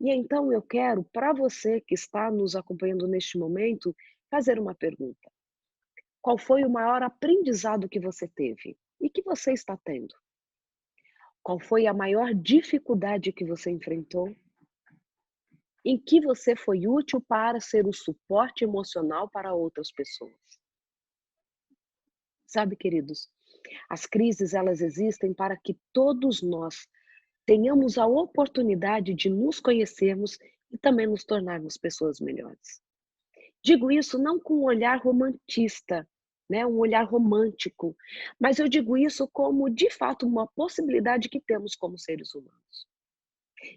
E então eu quero, para você que está nos acompanhando neste momento, fazer uma pergunta. Qual foi o maior aprendizado que você teve e que você está tendo? Qual foi a maior dificuldade que você enfrentou? Em que você foi útil para ser o suporte emocional para outras pessoas? Sabe, queridos, as crises elas existem para que todos nós tenhamos a oportunidade de nos conhecermos e também nos tornarmos pessoas melhores. Digo isso não com um olhar romantista, né, um olhar romântico, mas eu digo isso como, de fato, uma possibilidade que temos como seres humanos.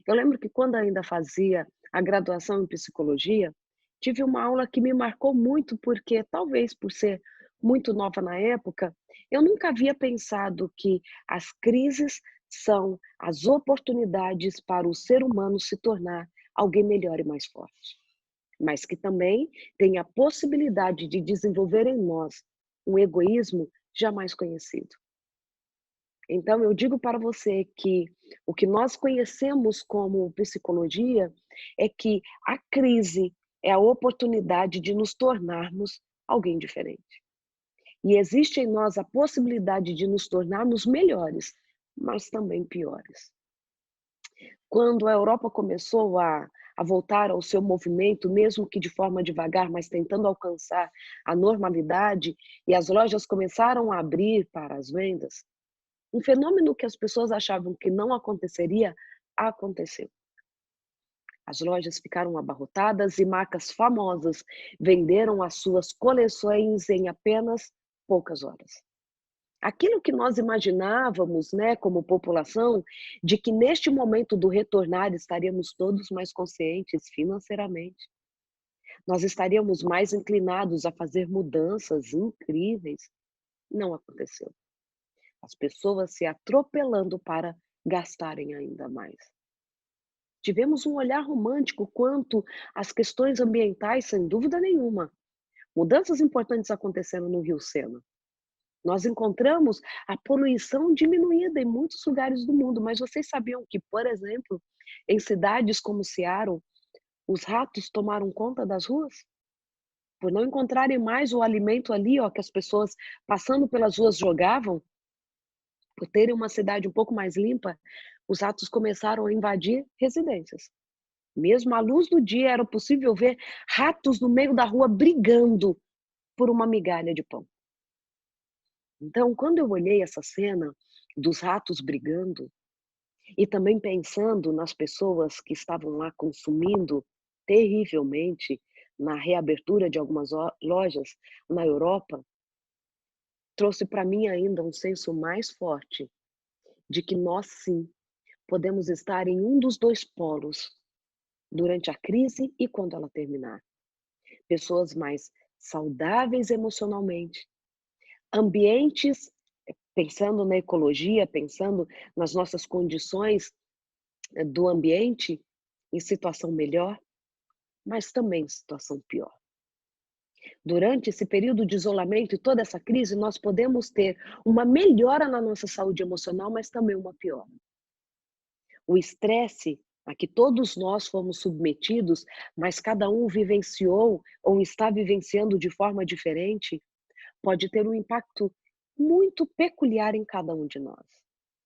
Eu lembro que quando ainda fazia a graduação em psicologia, tive uma aula que me marcou muito, porque talvez por ser muito nova na época, eu nunca havia pensado que as crises são as oportunidades para o ser humano se tornar alguém melhor e mais forte, mas que também tem a possibilidade de desenvolver em nós um egoísmo jamais conhecido. Então eu digo para você que o que nós conhecemos como psicologia é que a crise é a oportunidade de nos tornarmos alguém diferente. E existe em nós a possibilidade de nos tornarmos melhores, mas também piores. Quando a Europa começou a voltar ao seu movimento, mesmo que de forma devagar, mas tentando alcançar a normalidade, e as lojas começaram a abrir para as vendas, um fenômeno que as pessoas achavam que não aconteceria, aconteceu. As lojas ficaram abarrotadas e marcas famosas venderam as suas coleções em apenas poucas horas. Aquilo que nós imaginávamos, né, como população, de que neste momento do retornar estaríamos todos mais conscientes financeiramente, nós estaríamos mais inclinados a fazer mudanças incríveis, não aconteceu. As pessoas se atropelando para gastarem ainda mais. Tivemos um olhar romântico quanto às questões ambientais, sem dúvida nenhuma. Mudanças importantes aconteceram no Rio Sena. Nós encontramos a poluição diminuída em muitos lugares do mundo, mas vocês sabiam que, por exemplo, em cidades como Seattle, os ratos tomaram conta das ruas? Por não encontrarem mais o alimento ali, ó, que as pessoas passando pelas ruas jogavam, por terem uma cidade um pouco mais limpa, os ratos começaram a invadir residências. Mesmo à luz do dia era possível ver ratos no meio da rua brigando por uma migalha de pão. Então, quando eu olhei essa cena dos ratos brigando e também pensando nas pessoas que estavam lá consumindo terrivelmente na reabertura de algumas lojas na Europa, trouxe para mim ainda um senso mais forte de que nós sim podemos estar em um dos dois polos durante a crise e quando ela terminar. Pessoas mais saudáveis emocionalmente, ambientes, pensando na ecologia, pensando nas nossas condições do ambiente em situação melhor, mas também em situação pior. Durante esse período de isolamento e toda essa crise, nós podemos ter uma melhora na nossa saúde emocional, mas também uma piora. O estresse a que todos nós fomos submetidos, mas cada um vivenciou ou está vivenciando de forma diferente, pode ter um impacto muito peculiar em cada um de nós.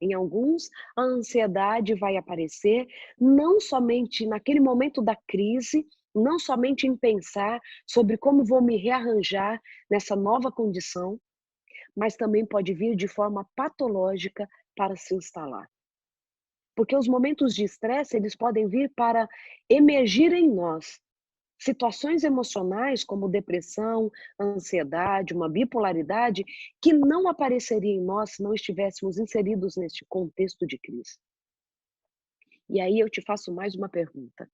Em alguns, a ansiedade vai aparecer não somente naquele momento da crise, não somente em pensar sobre como vou me rearranjar nessa nova condição, mas também pode vir de forma patológica para se instalar. Porque os momentos de estresse, eles podem vir para emergir em nós situações emocionais como depressão, ansiedade, uma bipolaridade, que não apareceria em nós se não estivéssemos inseridos neste contexto de crise. E aí eu te faço mais uma pergunta: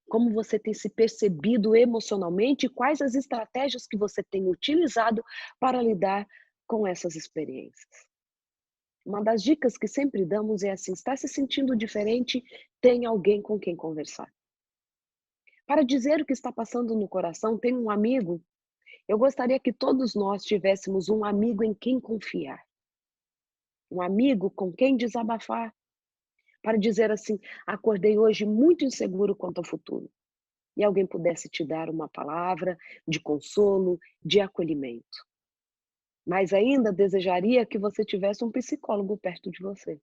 como você tem se percebido emocionalmente e quais as estratégias que você tem utilizado para lidar com essas experiências? Uma das dicas que sempre damos é assim: está se sentindo diferente, tem alguém com quem conversar. Para dizer o que está passando no coração, tem um amigo. Eu gostaria que todos nós tivéssemos um amigo em quem confiar, um amigo com quem desabafar, para dizer assim: acordei hoje muito inseguro quanto ao futuro. E alguém pudesse te dar uma palavra de consolo, de acolhimento. Mas ainda desejaria que você tivesse um psicólogo perto de você,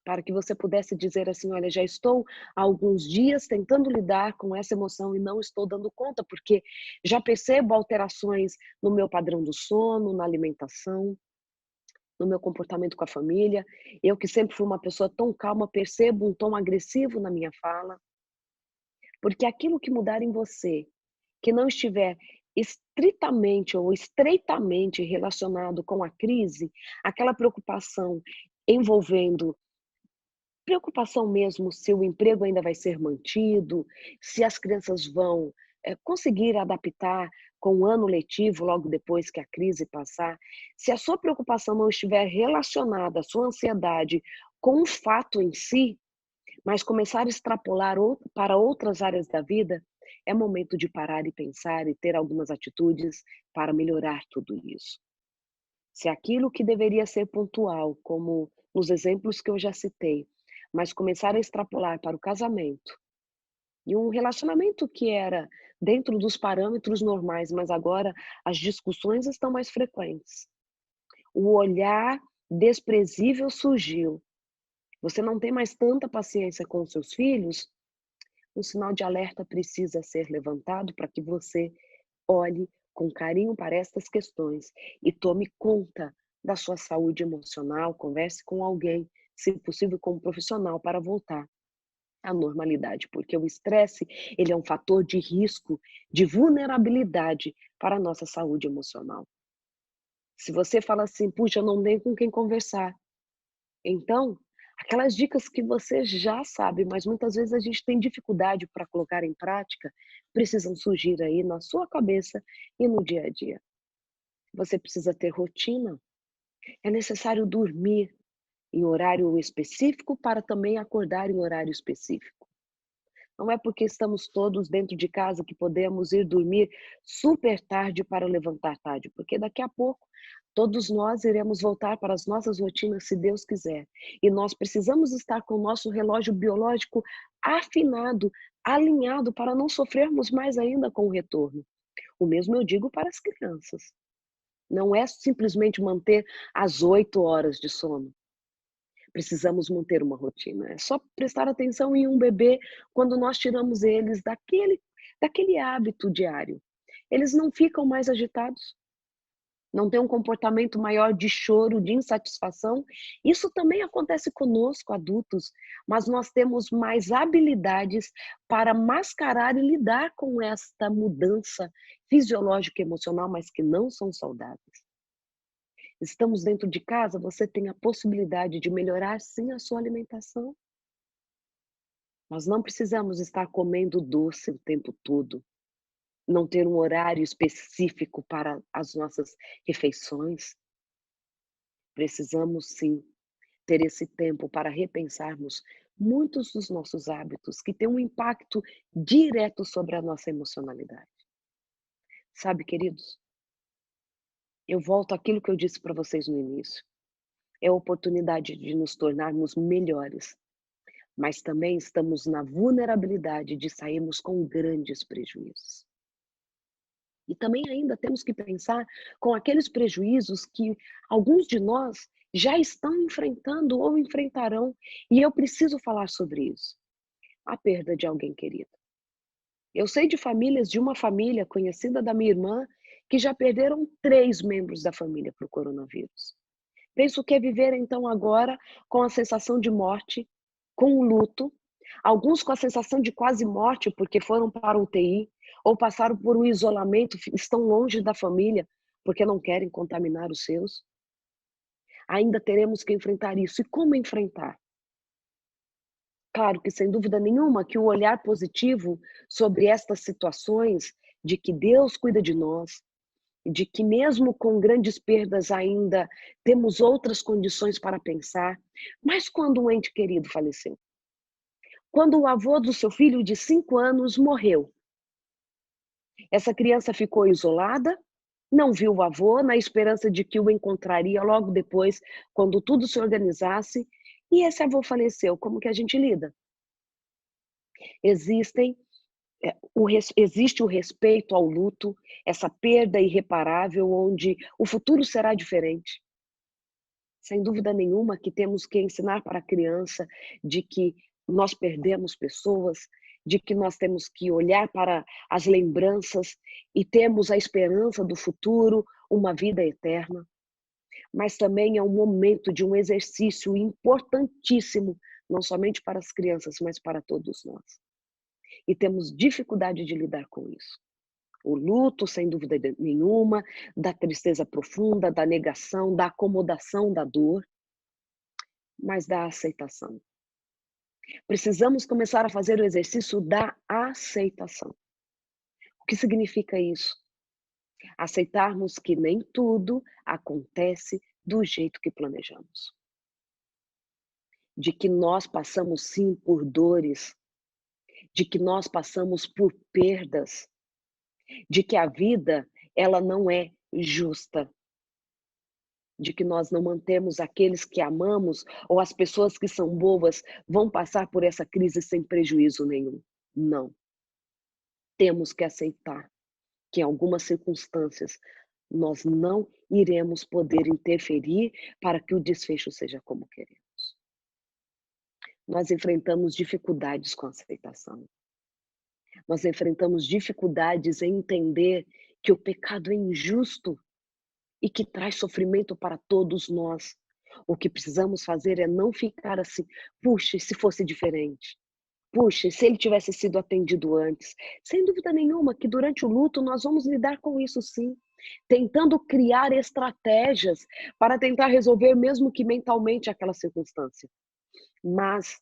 para que você pudesse dizer assim: olha, já estou há alguns dias tentando lidar com essa emoção e não estou dando conta, porque já percebo alterações no meu padrão do sono, na alimentação, no meu comportamento com a família. Eu que sempre fui uma pessoa tão calma, percebo um tom agressivo na minha fala, porque aquilo que mudar em você, que não estiver estritamente ou estreitamente relacionado com a crise, aquela preocupação envolvendo preocupação mesmo se o emprego ainda vai ser mantido, se as crianças vão, conseguir adaptar com o ano letivo logo depois que a crise passar. Se a sua preocupação não estiver relacionada, a sua ansiedade, com o fato em si, mas começar a extrapolar para outras áreas da vida, é momento de parar e pensar e ter algumas atitudes para melhorar tudo isso. Se aquilo que deveria ser pontual, como nos exemplos que eu já citei, mas começar a extrapolar para o casamento, e um relacionamento que era dentro dos parâmetros normais, mas agora as discussões estão mais frequentes. O olhar desprezível surgiu. Você não tem mais tanta paciência com os seus filhos, um sinal de alerta precisa ser levantado para que você olhe com carinho para estas questões e tome conta da sua saúde emocional, converse com alguém, se possível com um profissional, para voltar à normalidade, porque o estresse, ele é um fator de risco, de vulnerabilidade para a nossa saúde emocional. Se você fala assim: "Puxa, eu não tenho com quem conversar", então, aquelas dicas que você já sabe, mas muitas vezes a gente tem dificuldade para colocar em prática, precisam surgir aí na sua cabeça e no dia a dia. Você precisa ter rotina, é necessário dormir em horário específico para também acordar em horário específico. Não é porque estamos todos dentro de casa que podemos ir dormir super tarde para levantar tarde, porque daqui a pouco todos nós iremos voltar para as nossas rotinas, se Deus quiser. E nós precisamos estar com o nosso relógio biológico afinado, alinhado, para não sofrermos mais ainda com o retorno. O mesmo eu digo para as crianças. Não é simplesmente manter as 8 horas de sono. Precisamos manter uma rotina. É só prestar atenção em um bebê quando nós tiramos eles daquele hábito diário. Eles não ficam mais agitados, não têm um comportamento maior de choro, de insatisfação. Isso também acontece conosco, adultos, mas nós temos mais habilidades para mascarar e lidar com esta mudança fisiológica e emocional, mas que não são saudáveis. Estamos dentro de casa, você tem a possibilidade de melhorar sim a sua alimentação. Nós não precisamos estar comendo doce o tempo todo, não ter um horário específico para as nossas refeições. Precisamos sim ter esse tempo para repensarmos muitos dos nossos hábitos que têm um impacto direto sobre a nossa emocionalidade. Sabe, queridos, eu volto àquilo que eu disse para vocês no início. É a oportunidade de nos tornarmos melhores, mas também estamos na vulnerabilidade de sairmos com grandes prejuízos. E também ainda temos que pensar com aqueles prejuízos que alguns de nós já estão enfrentando ou enfrentarão, e eu preciso falar sobre isso. A perda de alguém querido. Eu sei de famílias, de uma família conhecida da minha irmã, que já perderam 3 membros da família para o coronavírus. Penso que é viver então agora com a sensação de morte, com o luto, alguns com a sensação de quase morte porque foram para o UTI ou passaram por um isolamento, estão longe da família porque não querem contaminar os seus. Ainda teremos que enfrentar isso. E como enfrentar? Claro que sem dúvida nenhuma que o olhar positivo sobre estas situações de que Deus cuida de nós, de que mesmo com grandes perdas ainda temos outras condições para pensar. Mas quando um ente querido faleceu? Quando o avô do seu filho de 5 anos morreu, essa criança ficou isolada, não viu o avô, na esperança de que o encontraria logo depois, quando tudo se organizasse, E esse avô faleceu, como que a gente lida? Existem, existe o respeito ao luto, essa perda irreparável onde o futuro será diferente. Sem dúvida nenhuma que temos que ensinar para a criança de que nós perdemos pessoas, de que nós temos que olhar para as lembranças e temos a esperança do futuro, uma vida eterna. Mas também é um momento de um exercício importantíssimo, não somente para as crianças, mas para todos nós. E temos dificuldade de lidar com isso. O luto, sem dúvida nenhuma, da tristeza profunda, da negação, da acomodação da dor, mas da aceitação. Precisamos começar a fazer o exercício da aceitação. O que significa isso? Aceitarmos que nem tudo acontece do jeito que planejamos. De que nós passamos sim por dores, de que nós passamos por perdas, de que a vida ela não é justa, de que nós não mantemos aqueles que amamos ou as pessoas que são boas vão passar por essa crise sem prejuízo nenhum. Não. Temos que aceitar que em algumas circunstâncias nós não iremos poder interferir para que o desfecho seja como queremos. Nós enfrentamos dificuldades com a aceitação. Nós enfrentamos dificuldades em entender que o pecado é injusto e que traz sofrimento para todos nós. O que precisamos fazer é não ficar assim, puxa, e se fosse diferente? Puxa, e se ele tivesse sido atendido antes? Sem dúvida nenhuma que durante o luto nós vamos lidar com isso sim, tentando criar estratégias para tentar resolver mesmo que mentalmente aquela circunstância. Mas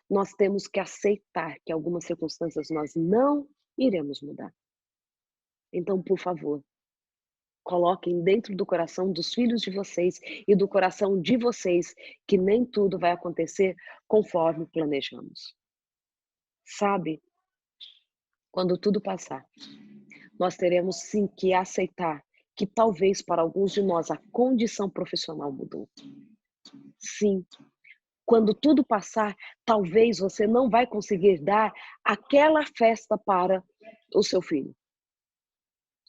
nós temos que aceitar que algumas circunstâncias nós não iremos mudar. Então, por favor, coloquem dentro do coração dos filhos de vocês e do coração de vocês que nem tudo vai acontecer conforme planejamos. Sabe, quando tudo passar, nós teremos sim que aceitar que talvez para alguns de nós a condição profissional mudou. Sim, quando tudo passar, talvez você não vai conseguir dar aquela festa para o seu filho.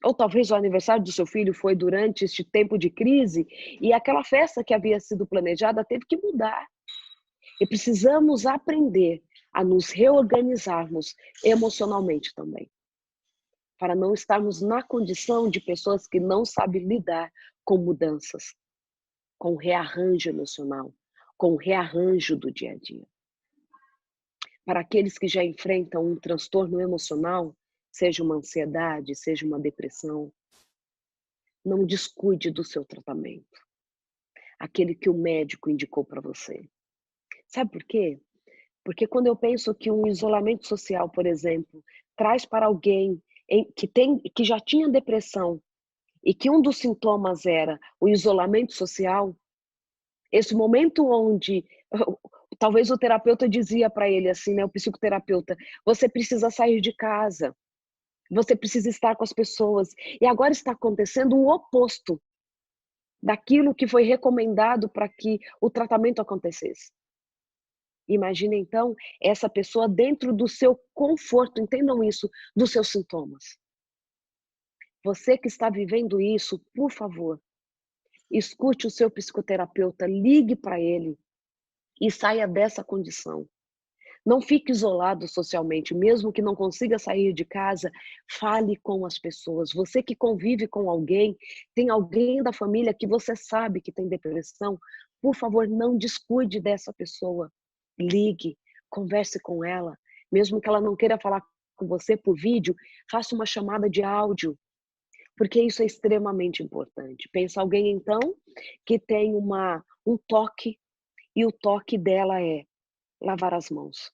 Ou talvez o aniversário do seu filho foi durante este tempo de crise e aquela festa que havia sido planejada teve que mudar. E precisamos aprender a nos reorganizarmos emocionalmente também, para não estarmos na condição de pessoas que não sabem lidar com mudanças, com rearranjo emocional, com rearranjo do dia a dia. Para aqueles que já enfrentam um transtorno emocional, seja uma ansiedade, seja uma depressão, não descuide do seu tratamento, aquele que o médico indicou para você. Sabe por quê? Porque quando eu penso que um isolamento social, por exemplo, traz para alguém que já tinha depressão e que um dos sintomas era o isolamento social, esse momento onde talvez o terapeuta dizia para ele assim, né, o psicoterapeuta, você precisa sair de casa, você precisa estar com as pessoas. E agora está acontecendo o oposto daquilo que foi recomendado para que o tratamento acontecesse. Imagina então essa pessoa dentro do seu conforto, entendam isso, dos seus sintomas. Você que está vivendo isso, por favor, escute o seu psicoterapeuta, ligue para ele e saia dessa condição. Não fique isolado socialmente, mesmo que não consiga sair de casa, fale com as pessoas. Você que convive com alguém, tem alguém da família que você sabe que tem depressão, por favor, não descuide dessa pessoa. Ligue, converse com ela, mesmo que ela não queira falar com você por vídeo, faça uma chamada de áudio, porque isso é extremamente importante. Pensa alguém então que tem um toque e o toque dela é lavar as mãos.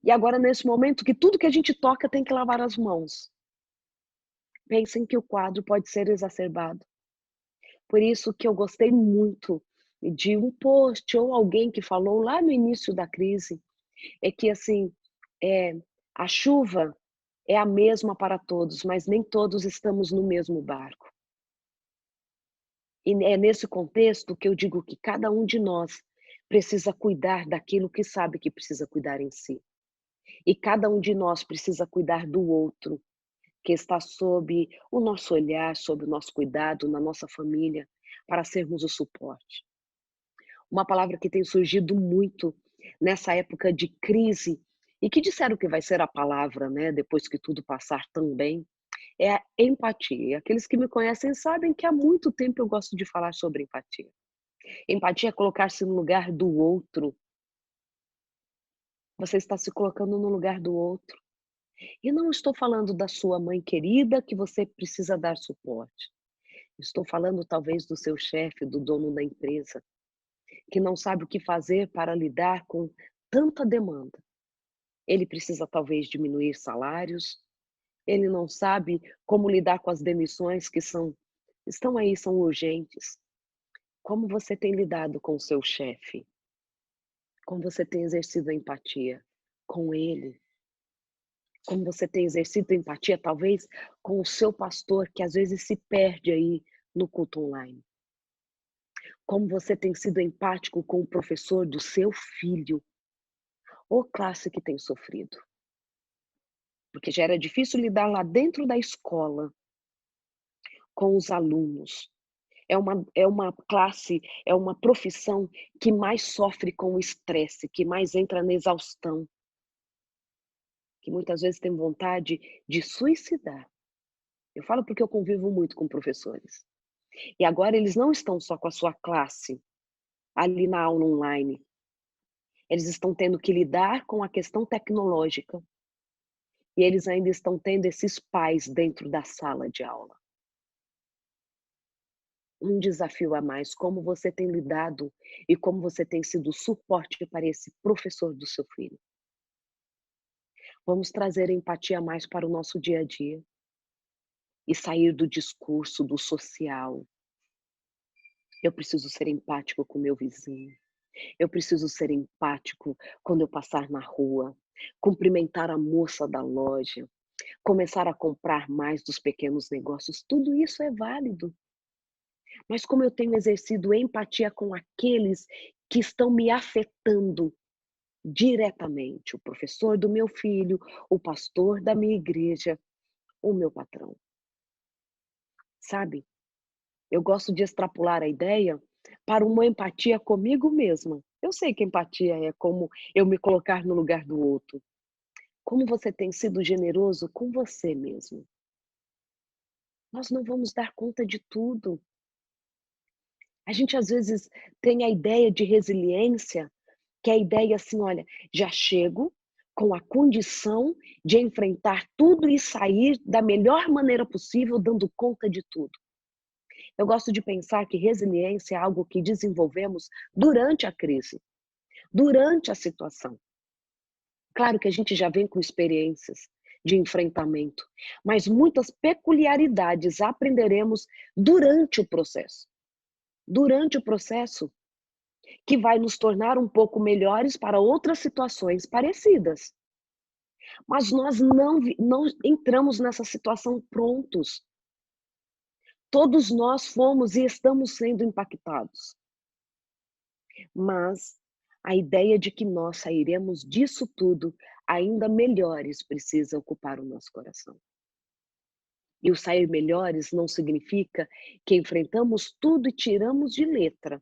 E agora nesse momento que tudo que a gente toca tem que lavar as mãos. Pensem que o quadro pode ser exacerbado. Por isso que eu gostei muito de um post ou alguém que falou lá no início da crise, é que assim, é, a chuva é a mesma para todos, mas nem todos estamos no mesmo barco. E é nesse contexto que eu digo que cada um de nós precisa cuidar daquilo que sabe que precisa cuidar em si. E cada um de nós precisa cuidar do outro, que está sob o nosso olhar, sob o nosso cuidado, na nossa família, para sermos o suporte. Uma palavra que tem surgido muito nessa época de crise, e que disseram que vai ser a palavra, né, depois que tudo passar também, é a empatia. E aqueles que me conhecem sabem que há muito tempo eu gosto de falar sobre empatia. Empatia é colocar-se no lugar do outro. Você está se colocando no lugar do outro. E não estou falando da sua mãe querida que você precisa dar suporte. Estou falando talvez do seu chefe, do dono da empresa, que não sabe o que fazer para lidar com tanta demanda. Ele precisa talvez diminuir salários, ele não sabe como lidar com as demissões que estão aí, são urgentes. Como você tem lidado com o seu chefe? Como você tem exercido a empatia com ele? Como você tem exercido empatia, talvez, com o seu pastor, que às vezes se perde aí no culto online? Como você tem sido empático com o professor do seu filho, ou classe que tem sofrido? Porque já era difícil lidar lá dentro da escola com os alunos. É uma classe, é uma profissão que mais sofre com o estresse, que mais entra na exaustão, que muitas vezes tem vontade de suicidar. Eu falo porque eu convivo muito com professores. E agora eles não estão só com a sua classe, ali na aula online. Eles estão tendo que lidar com a questão tecnológica. E eles ainda estão tendo esses pais dentro da sala de aula. Um desafio a mais, como você tem lidado e como você tem sido suporte para esse professor do seu filho. Vamos trazer empatia a mais para o nosso dia a dia e sair do discurso, do social. Eu preciso ser empático com meu vizinho. Eu preciso ser empático quando eu passar na rua, cumprimentar a moça da loja, começar a comprar mais dos pequenos negócios. Tudo isso é válido. Mas como eu tenho exercido empatia com aqueles que estão me afetando diretamente, o professor do meu filho, o pastor da minha igreja, o meu patrão. Sabe? Eu gosto de extrapolar a ideia para uma empatia comigo mesma. Eu sei que empatia é como eu me colocar no lugar do outro. Como você tem sido generoso com você mesmo? Nós não vamos dar conta de tudo. A gente às vezes tem a ideia de resiliência, que é a ideia assim: "Olha, já chego com a condição de enfrentar tudo e sair da melhor maneira possível, dando conta de tudo". Eu gosto de pensar que resiliência é algo que desenvolvemos durante a crise, durante a situação. Claro que a gente já vem com experiências de enfrentamento, mas muitas peculiaridades aprenderemos durante o processo. Durante o processo, que vai nos tornar um pouco melhores para outras situações parecidas. Mas nós não entramos nessa situação prontos. Todos nós fomos e estamos sendo impactados. Mas a ideia de que nós sairemos disso tudo ainda melhores precisa ocupar o nosso coração. E o sair melhores não significa que enfrentamos tudo e tiramos de letra.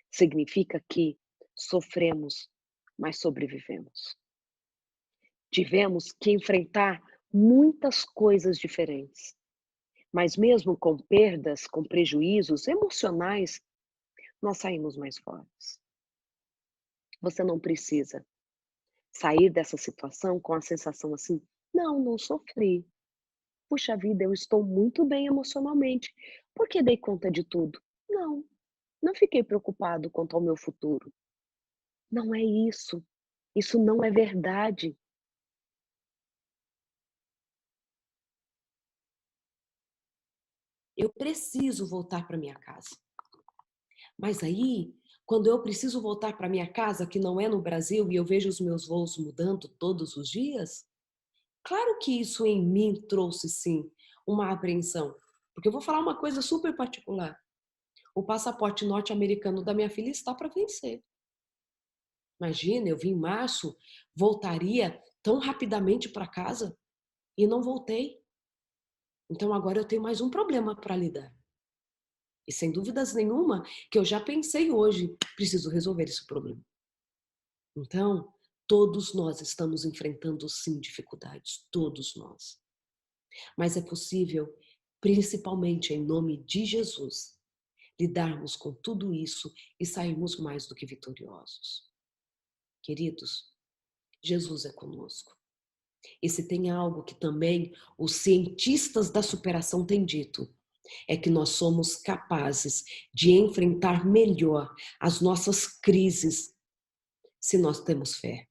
Significa que sofremos, mas sobrevivemos. Tivemos que enfrentar muitas coisas diferentes, mas mesmo com perdas, com prejuízos emocionais, nós saímos mais fortes. Você não precisa sair dessa situação com a sensação assim: "Não, não sofri. Puxa vida, eu estou muito bem emocionalmente, porque dei conta de tudo". Não, não fiquei preocupado quanto ao meu futuro. Não é isso. Isso não é verdade. Eu preciso voltar para minha casa. Mas aí, quando eu preciso voltar para minha casa, que não é no Brasil, e eu vejo os meus voos mudando todos os dias, claro que isso em mim trouxe sim uma apreensão. Porque eu vou falar uma coisa super particular. O passaporte norte-americano da minha filha está para vencer. Imagina, eu vim em março, voltaria tão rapidamente para casa e não voltei. Então agora eu tenho mais um problema para lidar. E sem dúvidas nenhuma que eu já pensei hoje, preciso resolver esse problema. Então, todos nós estamos enfrentando sim dificuldades, todos nós. Mas é possível, principalmente em nome de Jesus, lidarmos com tudo isso e sairmos mais do que vitoriosos. Queridos, Jesus é conosco. E se tem algo que também os cientistas da superação têm dito, é que nós somos capazes de enfrentar melhor as nossas crises se nós temos fé.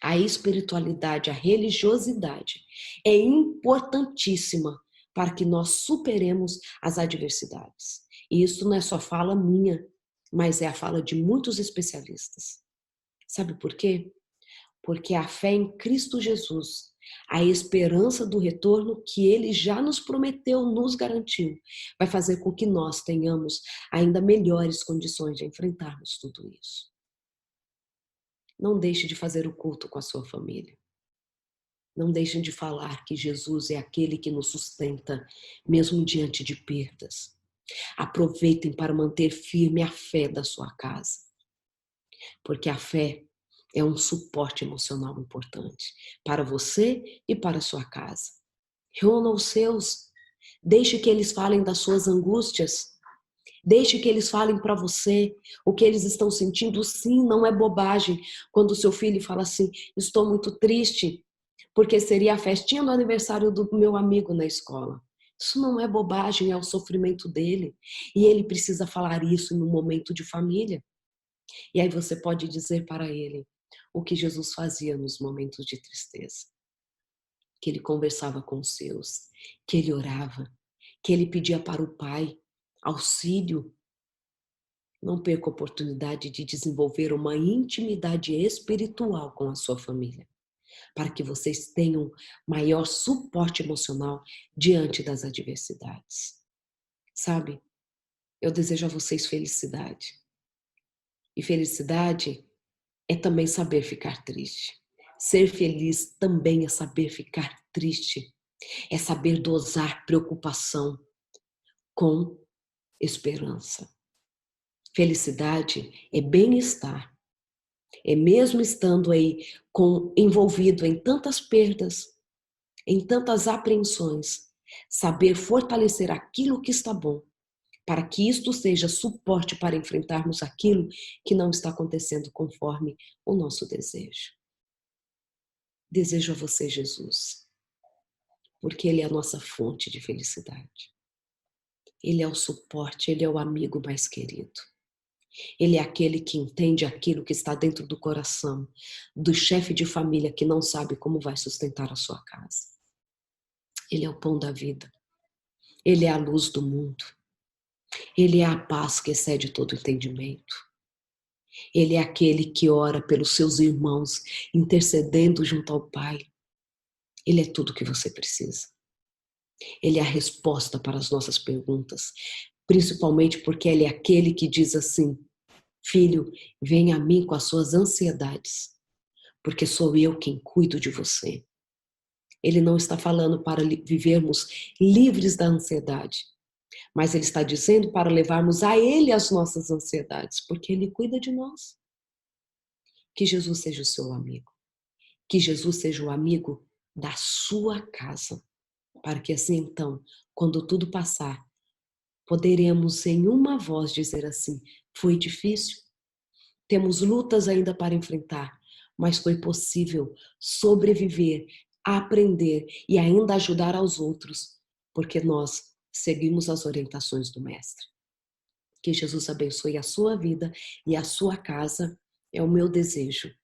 A espiritualidade, a religiosidade é importantíssima para que nós superemos as adversidades. E isso não é só fala minha, mas é a fala de muitos especialistas. Sabe por quê? Porque a fé em Cristo Jesus, a esperança do retorno que Ele já nos prometeu, nos garantiu, vai fazer com que nós tenhamos ainda melhores condições de enfrentarmos tudo isso. Não deixe de fazer o culto com a sua família. Não deixem de falar que Jesus é aquele que nos sustenta, mesmo diante de perdas. Aproveitem para manter firme a fé da sua casa, porque a fé é um suporte emocional importante para você e para a sua casa. Reúna os seus, deixe que eles falem das suas angústias, deixe que eles falem para você o que eles estão sentindo. Sim, não é bobagem quando o seu filho fala assim: estou muito triste, porque seria a festinha do aniversário do meu amigo na escola. Isso não é bobagem, é o sofrimento dele. E ele precisa falar isso no momento de família. E aí você pode dizer para ele o que Jesus fazia nos momentos de tristeza. Que ele conversava com os seus, que ele orava, que ele pedia para o Pai auxílio. Não perca a oportunidade de desenvolver uma intimidade espiritual com a sua família, para que vocês tenham maior suporte emocional diante das adversidades. Sabe, eu desejo a vocês felicidade. E felicidade é também saber ficar triste. Ser feliz também é saber ficar triste. É saber dosar preocupação com esperança. Felicidade é bem-estar. É mesmo estando aí envolvido em tantas perdas, em tantas apreensões, saber fortalecer aquilo que está bom, para que isto seja suporte para enfrentarmos aquilo que não está acontecendo conforme o nosso desejo. Desejo a você, Jesus, porque Ele é a nossa fonte de felicidade. Ele é o suporte, Ele é o amigo mais querido. Ele é aquele que entende aquilo que está dentro do coração do chefe de família que não sabe como vai sustentar a sua casa. Ele é o pão da vida. Ele é a luz do mundo. Ele é a paz que excede todo entendimento. Ele é aquele que ora pelos seus irmãos, intercedendo junto ao Pai. Ele é tudo o que você precisa. Ele é a resposta para as nossas perguntas, principalmente porque Ele é aquele que diz assim: filho, venha a mim com as suas ansiedades, porque sou eu quem cuido de você. Ele não está falando para vivermos livres da ansiedade, mas Ele está dizendo para levarmos a Ele as nossas ansiedades, porque Ele cuida de nós. Que Jesus seja o seu amigo. Que Jesus seja o amigo da sua casa, para que assim então, quando tudo passar, poderemos em uma voz dizer assim: foi difícil, temos lutas ainda para enfrentar, mas foi possível sobreviver, aprender e ainda ajudar aos outros, porque nós seguimos as orientações do Mestre. Que Jesus abençoe a sua vida e a sua casa, é o meu desejo.